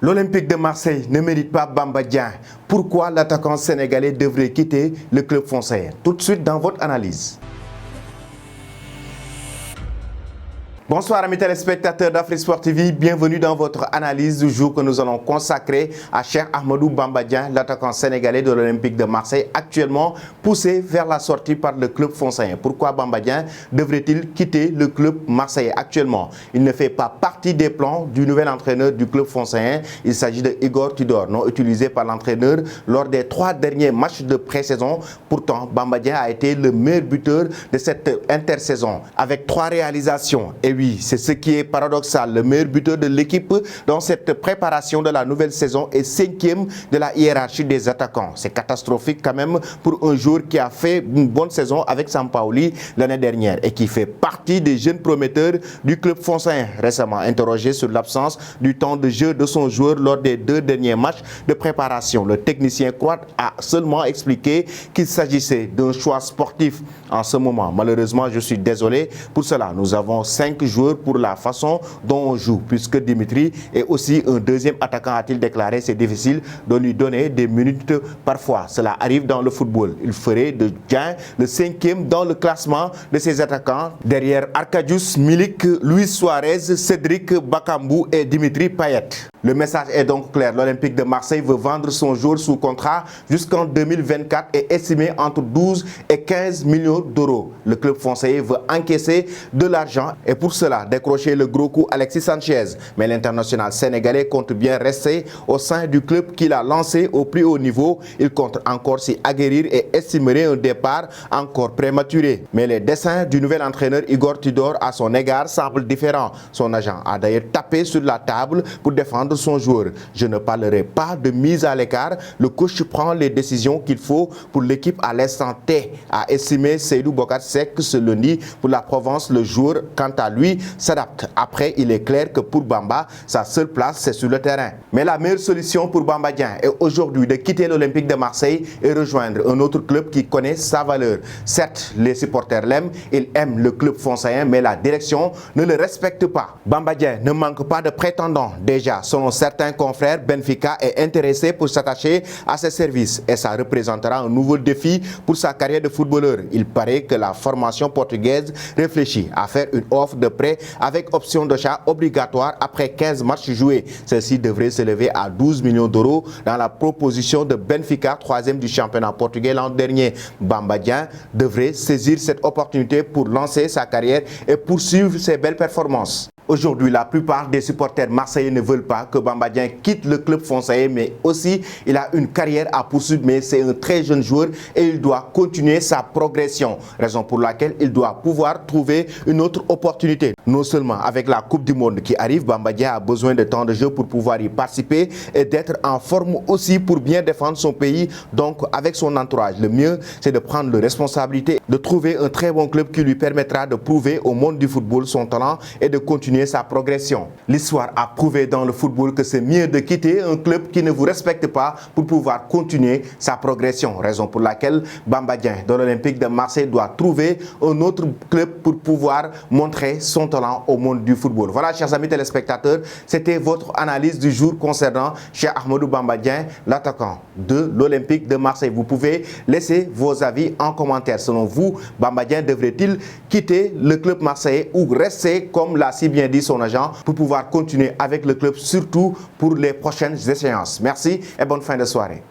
L'Olympique de Marseille ne mérite pas Bamba Dieng. Pourquoi l'attaquant sénégalais devrait quitter le club français? Tout de suite dans votre analyse. Bonsoir amis téléspectateurs d'Afrique Sport TV, bienvenue dans votre analyse du jour que nous allons consacrer à Cheikh Ahmadou Bamba Dieng, l'attaquant sénégalais de l'Olympique de Marseille, actuellement poussé vers la sortie par le club français. Pourquoi Bamba Dieng devrait-il quitter le club marseillais actuellement? Il ne fait pas partie des plans du nouvel entraîneur du club français. Il s'agit de Igor Tudor, non utilisé par l'entraîneur lors des 3 derniers matchs de pré-saison. Pourtant, Bamba Dieng a été le meilleur buteur de cette intersaison avec 3 réalisations. Et oui, c'est ce qui est paradoxal. Le meilleur buteur de l'équipe dans cette préparation de la nouvelle saison est 5e de la hiérarchie des attaquants. C'est catastrophique quand même pour un joueur qui a fait une bonne saison avec Sampaoli l'année dernière et qui fait partie des jeunes prometteurs du club français. Récemment interrogé sur l'absence du temps de jeu de son joueur lors des 2 derniers matchs de préparation, le technicien croate a seulement expliqué qu'il s'agissait d'un choix sportif en ce moment. Malheureusement, je suis désolé pour cela. Nous avons 5 joueurs pour la façon dont on joue, puisque Dimitri est aussi un deuxième attaquant, a-t-il déclaré. C'est difficile de lui donner des minutes parfois. Cela arrive dans le football. Il ferait de Dieng le 5e dans le classement de ses attaquants, derrière Arkadiusz Milik, Luis Suarez, Cédric Bakambu et Dimitri Payet. Le message est donc clair. L'Olympique de Marseille veut vendre son joueur sous contrat jusqu'en 2024 et estimé entre 12 et 15 millions d'euros. Le club français veut encaisser de l'argent et pour cela décrocher le gros coup Alexis Sanchez. Mais l'international sénégalais compte bien rester au sein du club qu'il a lancé au plus haut niveau. Il compte encore s'y aguerrir et estimerait un départ encore prématuré. Mais les dessins du nouvel entraîneur Igor Tudor à son égard semblent différents. Son agent a d'ailleurs tapé sur la table pour défendre son joueur. Je ne parlerai pas de mise à l'écart. Le coach prend les décisions qu'il faut pour l'équipe à l'instant T, a estimé Seydou Bokar Seck ce lundi pour la Provence. Le joueur, quant à lui, s'adapte. Après, il est clair que pour Bamba, sa seule place, c'est sur le terrain. Mais la meilleure solution pour Bamba Dieng est aujourd'hui de quitter l'Olympique de Marseille et rejoindre un autre club qui connaît sa valeur. Certes, les supporters l'aiment, ils aiment le club français, mais la direction ne le respecte pas. Bamba Dieng ne manque pas de prétendants. Déjà, selon certains confrères, Benfica est intéressé pour s'attacher à ses services et ça représentera un nouveau défi pour sa carrière de footballeur. Il paraît que la formation portugaise réfléchit à faire une offre de prêt avec option d'achat obligatoire après 15 matchs joués. Celle-ci devrait s'élever à 12 millions d'euros dans la proposition de Benfica, 3e du championnat portugais l'an dernier. Bamba Dieng devrait saisir cette opportunité pour lancer sa carrière et poursuivre ses belles performances. Aujourd'hui, la plupart des supporters marseillais ne veulent pas que Bamba Dieng quitte le club français, mais aussi il a une carrière à poursuivre, mais c'est un très jeune joueur et il doit continuer sa progression, raison pour laquelle il doit pouvoir trouver une autre opportunité. Non seulement avec la Coupe du Monde qui arrive, Bamba Dieng a besoin de temps de jeu pour pouvoir y participer et d'être en forme aussi pour bien défendre son pays, donc avec son entourage. Le mieux, c'est de prendre les responsabilités, de trouver un très bon club qui lui permettra de prouver au monde du football son talent et de continuer sa progression. L'histoire a prouvé dans le football que c'est mieux de quitter un club qui ne vous respecte pas pour pouvoir continuer sa progression. Raison pour laquelle Bamba Dieng de l'Olympique de Marseille doit trouver un autre club pour pouvoir montrer son talent au monde du football. Voilà, chers amis téléspectateurs, c'était votre analyse du jour concernant Cheikh Ahmadou Bamba Dieng, l'attaquant de l'Olympique de Marseille. Vous pouvez laisser vos avis en commentaire. Selon vous, Bamba Dieng devrait-il quitter le club marseillais ou rester, comme l'a si bien dit son agent, pour pouvoir continuer avec le club, surtout pour les prochaines échéances? Merci et bonne fin de soirée.